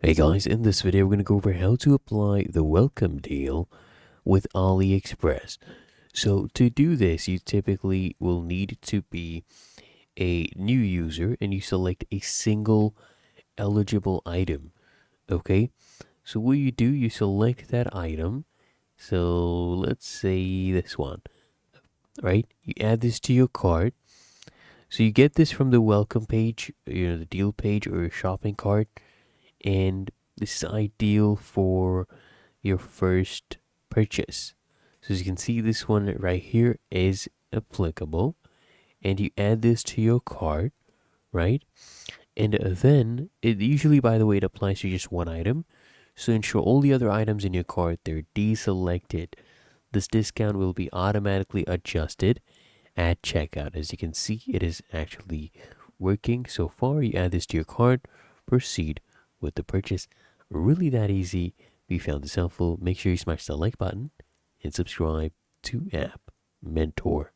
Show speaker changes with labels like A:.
A: Hey guys, in this video we're going to go over how to apply the welcome deal with AliExpress. So to do this, you typically will need to be a new user and you select a single eligible item. Okay, so what you do, you select that item. So let's say this one, right? You add this to your cart. So you get this from the welcome page, the deal page or your shopping cart, and this is ideal for your first purchase. So as you can see, this one right here is applicable, and you add this to your cart, right? And then it usually, by the way, it applies to just one item. So ensure all the other items in your cart they're deselected. This discount will be automatically adjusted at checkout. As you can see, it is actually working so far. You add this to your cart, proceed with the purchase. Really that easy. If you found this helpful, make sure you smash the like button and subscribe to App Mentor.